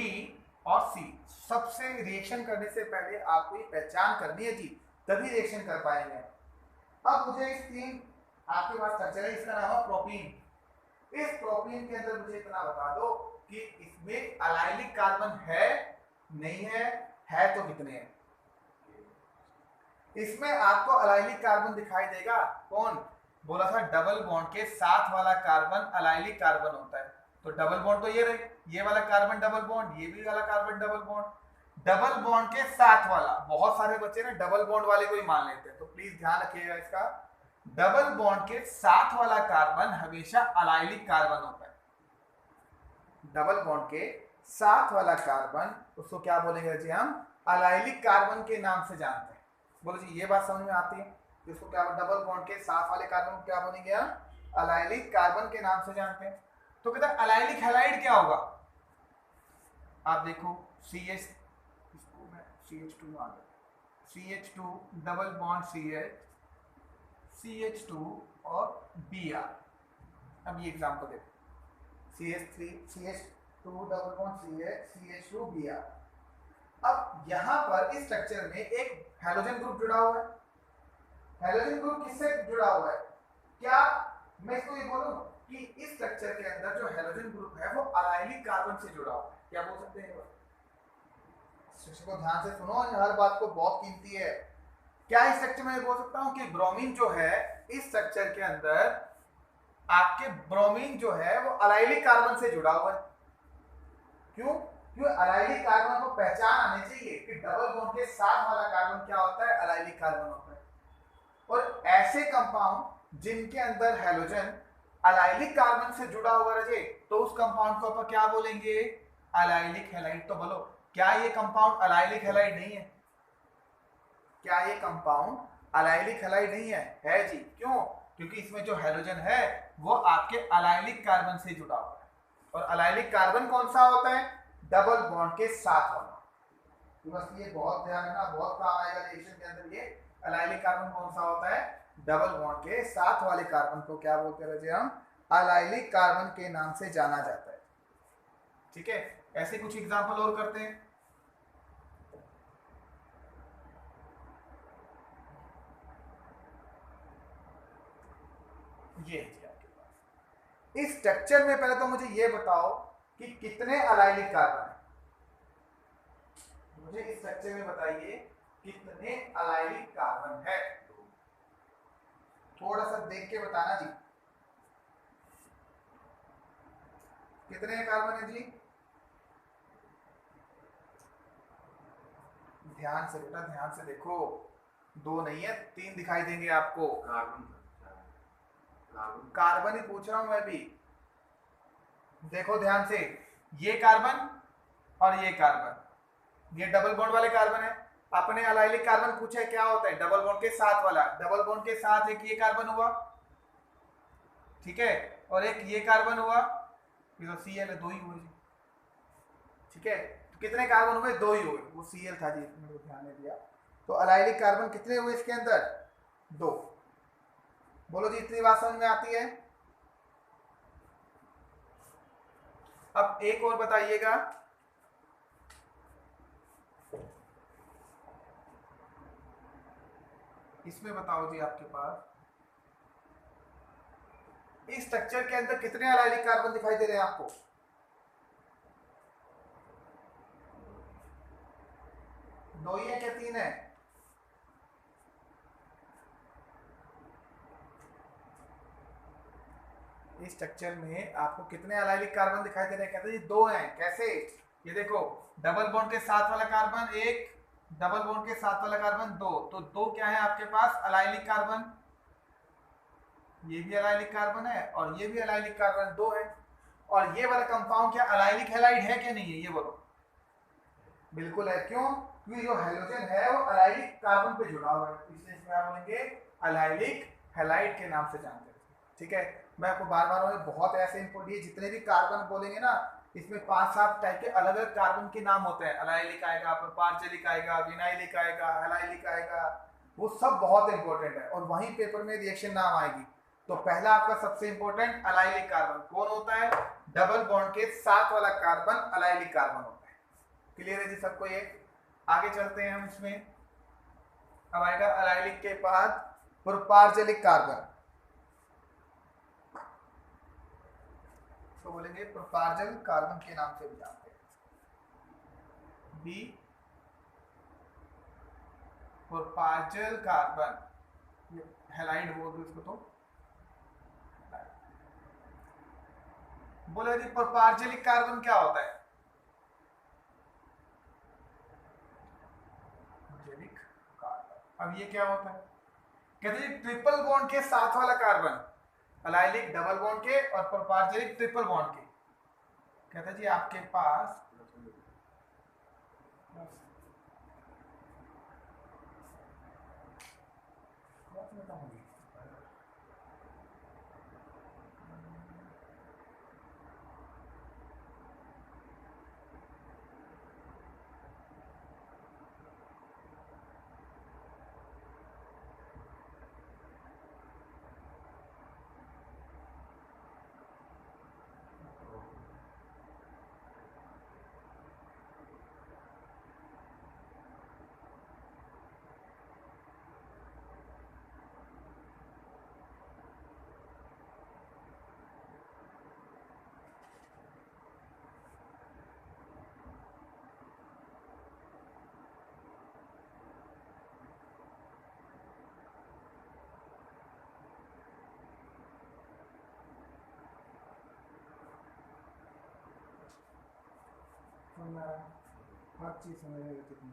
और C। सबसे रिएक्शन करने से पहले आपको ये पहचान करनी है जी, तभी रिएक्शन कर पाएंगे। अब मुझे इस तीन आपके पास स्ट्रक्चर है, इसका नाम है प्रोपीन। इस प्रोपीन के अंदर मुझे इतना बता दो कि इसमें अलाइलिक कार्बन है नहीं है तो कितने हैं। इसमें आपको अलाइलिक कार्बन दिखाई देगा, कौन बोला था, डबल बॉन्ड के साथ वाला कार्बन अलाइलिक कार्बन होता है। तो डबल बॉन्ड तो ये रहे, ये वाला कार्बन डबल बॉन्ड, ये भी वाला carbon double bond. Double bond के साथ वाला, बहुत सारे बच्चे ना डबल बॉन्ड वाले को ही मान लेते हैं, तो प्लीज ध्यान रखिएगा इसका, डबल बॉन्ड के साथ वाला कार्बन हमेशा अलाइलिक कार्बन होता है। डबल बॉन्ड के साथ वाला कार्बन, उसको क्या बोलेंगे जी, हम अलाइलिक कार्बन के नाम से जानते हैं। बोलो जी ये बात समझ में आती है, इसको क्या, डबल बॉन्ड के साथ वाले कार्बन को क्या बोलेंगे हम, अलाइलिक कार्बन के नाम से जानते हैं। तो कहते हैं अलाइलिक हैलाइड क्या होगा, आप देखो CH, इसको मैं CH2 मान लेता हूं, CH2 डबल बॉन्ड CH2 और Br। अब ये एग्जांपल देखो, CH2 double bond CH2 Br। अब यहां पर इस स्ट्रक्चर में एक हैलोजन ग्रुप जुड़ा हुआ है। हैलोजन ग्रुप किससे जुड़ा हुआ है, क्या मैं इसको ये बोलूं कि इस स्ट्रक्चर के अंदर जो हैलोजन ग्रुप है वो अलाइलिक कार्बन से जुड़ा हुआ है, क्या बोल सकते हैं, स्ट्रक्चर को ध्यान से सुनो, हर बात को बहुत कीमती है। क्या इस स्ट्रक्चर में बोल सकता हूं कि ब्रोमीन जो है इस स्ट्रक्चर के अंदर, आपके ब्रोमीन जो है वो अलाइलिक कार्बन से जुड़ा हुआ है। क्यों, क्यों अलाइलिक कार्बन को पहचान आनी चाहिए कि डबल बॉन्ड के साथ वाला कार्बन क्या होता है, अलाइलिक कार्बन होता है। और ऐसे कंपाउंड जिनके अंदर हैलोजन अलाइलिक कार्बन से जुड़ा हुआ रहे, तो उस कंपाउंड को अपन क्या बोलेंगे, अलाइलिक हैलाइड। तो बोलो क्या ये कंपाउंड अलाइलिक हैलाइड नहीं है, क्या ये कंपाउंड अलाइलिक हैलाइड नहीं है, है जी। क्यों, क्योंकि इसमें जो हाइड्रोजन है वो आपके अलाइलिक कार्बन से जुड़ा हुआ है। और अलाइलिक कार्बन कौन सा होता है? डबल बॉन्ड के साथ वाला। तो बस ये बहुत ध्यान रखना, बहुत काम आएगा रिएक्शन के अंदर। ये अलाइलिक कार्बन कौन सा होता है? डबल बॉन्ड के साथ वाले कार्बन को क्या बोलते हैं? हम अलाइलिक कार्बन के नाम से जाना जाता है। ठीक है, ऐसे कुछ एग्जांपल और करते हैं। ये आपके पास इस स्ट्रक्चर में पहले तो मुझे ये बताओ कि कितने अलाइलिक कार्बन है। मुझे इस स्ट्रक्चर में बताइए कितने अलाइलिक कार्बन है। थोड़ा सा देख के बताना जी, कितने कार्बन है जी? ध्यान से बेटा, ध्यान से देखो। 2 नहीं है, 3 दिखाई देंगे आपको। कार्बन ही पूछ रहा हूं मैं भी। देखो ध्यान से, ये कार्बन और ये कार्बन, ये डबल बॉन्ड वाले कार्बन है। अपने अलाइलिक कार्बन पूछा है क्या होता है? डबल बॉन्ड के साथ वाला। डबल बॉन्ड के साथ एक ये कार्बन हुआ, ठीक है, और एक ये कार्बन हुआ, ये तो Cl है, 2 ही हुए जी। ठीक है, तो कितने कार्बन हुए? 2 ही हुए। वो Cl था जी, मेरे को ध्यान नहीं दिया। तो अलाइलिक कार्बन कितने हुए इसके अंदर? 2। बोलो जी, इतनी बात समझ में आती है? अब एक और बताइएगा, इसमें बताओ जी आपके पास इस स्ट्रक्चर के अंदर कितने अलाइलिक कार्बन दिखाई दे रहे हैं आपको? 2 ही है क्या 3 है? इस स्ट्रक्चर में आपको कितने अलाइलिक कार्बन दिखाई दे रहे हैं? कहते हैं 2 हैं। कैसे? ये देखो, डबल बॉन्ड के साथ वाला कार्बन 1, डबल बॉन्ड के साथ वाला कार्बन 2। तो 2 क्या है आपके पास? Allylic carbon. ये भी अलाइलिक कार्बन है और ये भी अलाइलिक कार्बन, 2 है। और ये वाला कंपाउंड क्या अलाइलिक हैलाइड है क्या नहीं है? ये बोलो। बिल्कुल है। क्यों? क्योंकि जो हाइड्रोजन है वो अलाइलिक कार्बन पे जुड़ा हुआ है, इसलिए इसमें आप बोलेंगे अलाइलिक हैलाइड के नाम से जानते हैं। ठीक है, मैं आपको बार बार बहुत ऐसे इंपोर्टेंट, जितने भी कार्बन बोलेंगे ना, इसमें 5-7 टाइप के अलग अलग कार्बन के नाम होते हैं। अलाइलिक आएगा, प्रोपार्जिलिक आएगा, विनाइलिक आएगा, हैलाइलिक आएगा, वो सब बहुत इंपॉर्टेंट है। और वहीं पेपर में रिएक्शन नाम आएगी। तो पहला आपका सबसे इंपॉर्टेंट अलाइलिक कार्बन कौन होता है? डबल बॉन्ड के साथ वाला कार्बन अलाइलिक कार्बन होता है। क्लियर है जी सबको? ये आगे चलते हैं हम इसमें। अब आएगा अलाइलिक के बाद प्रोपार्जिलिक कार्बन, तो बोलेंगे प्रोपार्जिल कार्बन के नाम से भी जानते हैं। बी प्रोपार्जिल कार्बन, ये हैलाइड बोल दो इसको। तो बोले जी प्रोपार्जिलिक कार्बन क्या होता है? अब ये क्या होता है? कहते हैं ट्रिपल बॉन्ड के साथ वाला कार्बन, अलाइलिक डबल बॉन्ड के और प्रोपार्जिलिक ट्रिपल बॉन्ड के। कहते हैं जी आपके पास हर चीज समझ में कितनी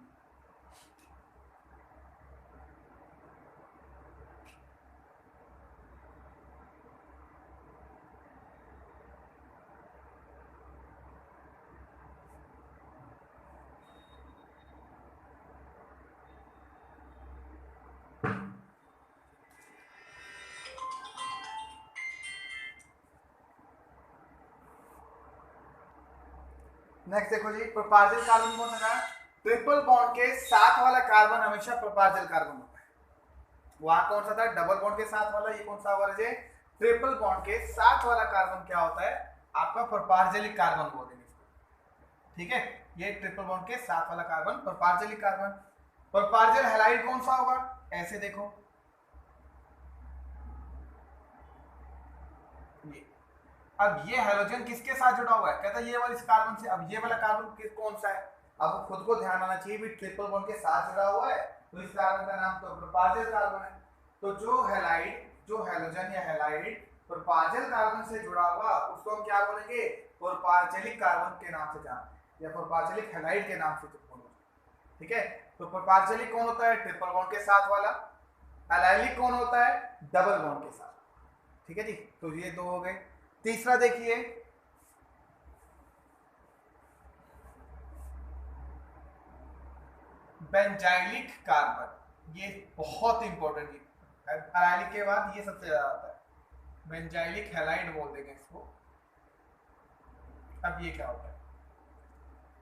नेक्स्ट देखो जी, प्रोपार्जिल कार्बन कौन सा है? ट्रिपल बॉन्ड के साथ वाला कार्बन हमेशा प्रोपार्जिल कार्बन होता है। वहां कौन सा था? डबल बॉन्ड के साथ वाला। ये कौन सा होगा जी? ट्रिपल बॉन्ड के साथ वाला कार्बन क्या होता है? आपका प्रोपार्जिलिक कार्बन बोल देंगे इसको। ठीक है, ये ट्रिपल बॉन्ड के साथ वाला कार्बन प्रोपार्जिलिक कार्बन। प्रोपार्जिल हैलाइड कौन सा होगा? ऐसे देखो, ये। अब ये हैलोजन किसके साथ जुड़ा हुआ है? कहता है ये वाला इस कार्बन से। अब ये वाला कार्बन कौन सा है? अब खुद को ध्यान आना चाहिए भी, ट्रिपल बॉन्ड के साथ जुड़ा हुआ है तो इस कार्बन का नाम तो प्रोपार्जिल कार्बन है। तो जो हैलाइड, जो हैलोजन या हैलाइड प्रोपार्जिल कार्बन से जुड़ा हुआ उसको हम क्या बोलेंगे? प्रोपार्जिलिक कार्बन के नाम से जानते हैं, या प्रोपार्जिलिक हैलाइड के नाम से बोलेंगे। ठीक है, तो प्रोपार्जिलिक कौन होता है? ट्रिपल बॉन्ड के साथ वाला। एलाइलिक कौन होता है? डबल बॉन्ड के साथ। ठीक है जी, तो ये दो हो गए। तीसरा देखिए, बेंजाइलिक कार्बन। ये बहुत इंपॉर्टेंट है, एलाइलिक के बाद ये सबसे ज्यादा आता है। बेंजाइलिक हैलाइड बोल देंगे इसको। अब ये क्या होता है?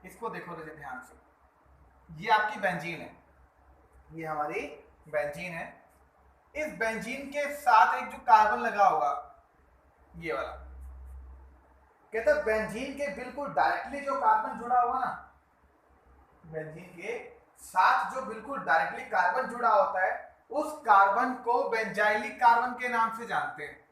इसको देखो तो ध्यान से, ये आपकी बेंजीन है, ये हमारी बेंजीन है। इस बेंजीन के साथ एक जो कार्बन लगा होगा, ये वाला, कहता है बेंजीन के बिल्कुल डायरेक्टली जो कार्बन जुड़ा होगा ना, बेंजीन के साथ जो बिल्कुल डायरेक्टली कार्बन जुड़ा होता है, उस कार्बन को बेंजाइलिक कार्बन के नाम से जानते हैं।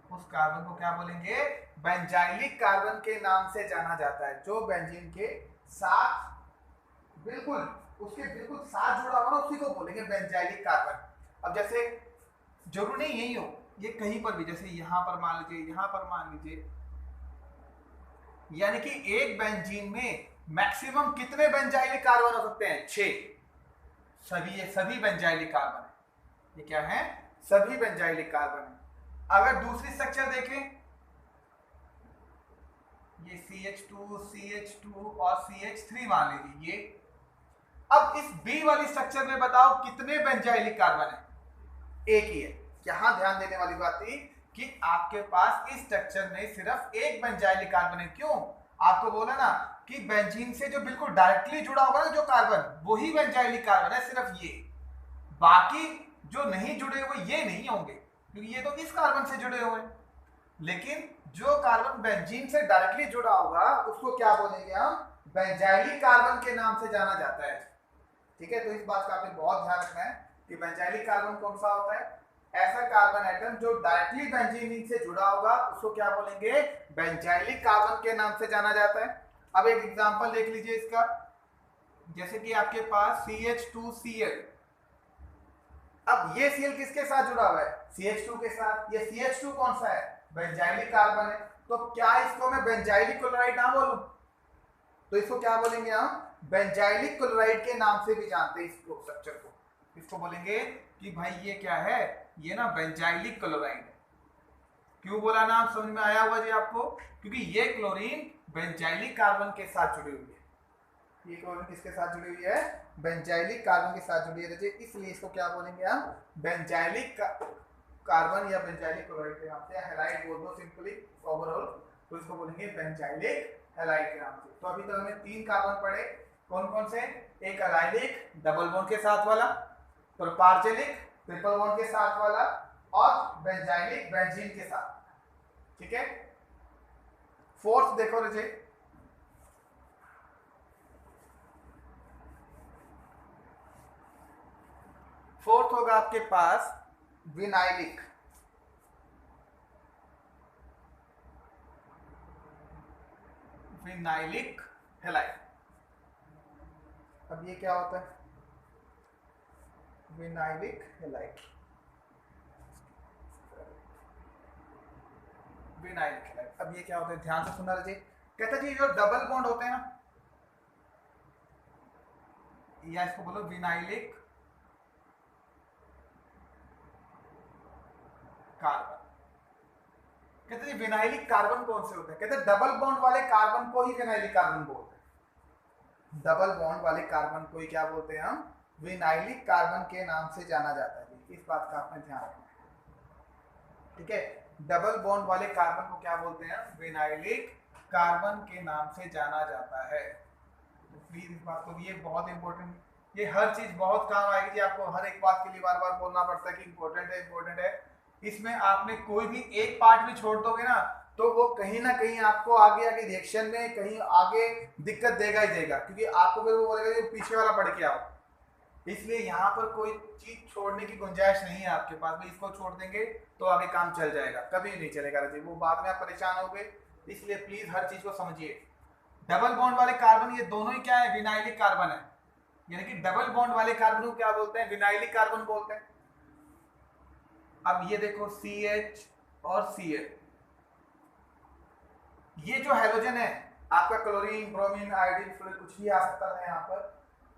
उस कार्बन को क्या बोलेंगे? बेंजाइलिक कार्बन के नाम से जाना जाता है। जो बेंजीन के साथ बिल्कुल, उसके बिल्कुल साथ जुड़ा होगा ना, उसी को बोलेंगे बेंजाइलिक कार्बन। अब जैसे जरूरी नहीं यही हो, ये कहीं पर भी, जैसे यहां पर मान लीजिए, यहां पर मान लीजिए, यानी कि एक बेंजीन में मैक्सिमम कितने बेंजाइलिक कार्बन हो सकते हैं? 6। सभी, ये सभी बेंजाइलिक कार्बन है। ये क्या है? सभी बेंजाइलिक कार्बन है। अगर दूसरी स्ट्रक्चर देखें, ये CH2, CH2 और CH3 मान लीजिए, ये। अब इस बी वाली स्ट्रक्चर में बताओ कितने बेंजाइलिक कार्बन है? एक ही है। यहां ध्यान देने वाली बात थी कि आपके पास इस स्ट्रक्चर में सिर्फ एक बेंजाइलिक कार्बन है। क्यों? आपको बोला ना कि बेंजीन से जो बिल्कुल डायरेक्टली जुड़ा होगा ना जो कार्बन, वही बेंजाइलिक कार्बन है, सिर्फ ये। बाकी जो नहीं जुड़े हुए ये नहीं होंगे, क्योंकि ये तो इस कार्बन से जुड़े हुए हैं। लेकिन जो कार्बन बेंजीन से डायरेक्टली जुड़ा होगा उसको क्या बोलेंगे हम? बेंजाइलिक कार्बन के नाम से जाना जाता है। ठीक है, तो इस बात का आपने बहुत ध्यान रखना है कि बेंजाइलिक कार्बन कौन सा होता है? ऐसा कार्बन एटम जो डायरेक्टली बेंजीन से जुड़ा होगा उसको क्या बोलेंगे? बेंजाइलिक कार्बन के नाम से जाना जाता है। अब एक एग्जांपल देख लीजिए इसका, जैसे कि आपके पास CH2Cl। अब ये Cl किसके साथ जुड़ा हुआ है? CH2 के साथ। ये CH2 कौन सा है? बेंजाइलिक कार्बन है। तो क्या इसको मैं बेंजाइलिक क्लोराइड ना बोलूं? तो इसको क्या बोलेंगे हम? बेंजाइलिक क्लोराइड के नाम से भी जानते हैं इसको, स्ट्रक्चर को। इसको बोलेंगे कि भाई ये क्या है? ये ना बेंजाइलिक क्लोराइड है। क्यों बोला नाम समझ में आया हुआ जी आपको? क्योंकि ये क्लोरीन बेंजाइलिक कार्बन के साथ जुड़ी हुई है। ये क्लोरीन किसके साथ जुड़ी हुई है? बेंजाइलिक कार्बन के साथ जुड़ी है, इसलिए इसको क्या बोलेंगे हम? बेंजाइलिक कार्बन या बेंजाइलिक क्लोराइड के नाम से, हैलाइड बोल दो सिंपली ओवरऑल, तो इसको बोलेंगे बेंजाइलिक हैलाइड के नाम से। तो अभी तक हमने 3 कार्बन पढ़े, कौन कौन से? एक एलाइलिक डबल बॉन्ड के साथ वाला, प्रोपार्जिलिक ट्रिपल बॉन्ड के साथ वाला, और बेंजाइलिक बेंजीन के साथ। ठीक है, फोर्थ देखो रजे, फोर्थ होगा आपके पास विनाइलिक। Vinylic halide. अब ये क्या होता है? Vinylic halide. Vinylic halide. अब ये क्या होता है? ध्यान से सुनना रजिए। कहता जी जो डबल बॉन्ड होते हैं ना, या इसको बोलो विनाइलिक कार्बन। कहते हैं विनाइलिक कार्बन कौन से होते हैं? कहते हैं डबल बॉन्ड वाले कार्बन को ही विनाइलिक कार्बन बोलते हैं। डबल बॉन्ड वाले कार्बन को ही क्या बोलते हैं हम? विनाइलिक कार्बन के नाम से जाना जाता है। इस बात का आपने ध्यान रखना है। ठीक है, डबल बॉन्ड वाले कार्बन को क्या बोलते हैं? विनाइलिक कार्बन के नाम से जाना जाता है। तो प्लीज इस बात को, ये बहुत इंपॉर्टेंट, ये हर चीज बहुत काम आएगी जी, आपको हर एक बात के लिए बार बार बोलना पड़ता है कि इंपॉर्टेंट है इंपॉर्टेंट है। इसमें आपने कोई भी एक पार्ट भी छोड़ दोगे ना तो वो कहीं ना कहीं आपको आगे आगे रिएक्शन में कहीं आगे दिक्कत देगा ही देगा, क्योंकि आपको फिर वो बोलेगा कि पीछे वाला पढ़ के आओ। इसलिए यहाँ पर कोई चीज छोड़ने की गुंजाइश नहीं है आपके पास भी, इसको छोड़ देंगे तो आगे काम चल जाएगा, कभी नहीं चलेगा राजीव, वो बाद में आप परेशान हो गए। इसलिए प्लीज हर चीज को समझिए। डबल बॉन्ड वाले कार्बन, ये दोनों ही क्या है, विनाइलिक कार्बन है, यानी कि डबल बॉन्ड वाले कार्बन को क्या बोलते हैं, विनाइलिक कार्बन बोलते हैं। अब ये देखो CH और Cl, ये जो हैलोजन है आपका क्लोरीन, ब्रोमीन, आयोडीन, फ्लोरीन, कुछ भी आ सकता है यहाँ पर।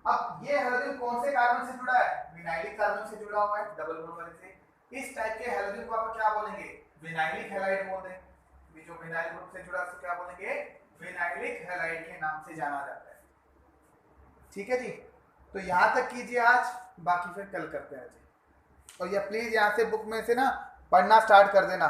अब ये हैलोजन कौन से कार्बन से जुड़ा है, विनाइलिक कार्बन से जुड़ा हुआ है, डबल बॉन्ड वाले से। इस टाइप के हैलोजन को आप क्या बोलेंगे, विनाइलिक हैलाइड बोल देंगे। जो विनाइल ग्रुप से जुड़ा है उसको क्या बोलेंगे, विनाइलिक हैलाइड के नाम से जाना जाता है। ठीक है जी, तो यहाँ तक कीजिए आज, बाकी फिर कल करते हैं जी। और ये प्लीज यहाँ से बुक में से ना पढ़ना स्टार्ट कर देना।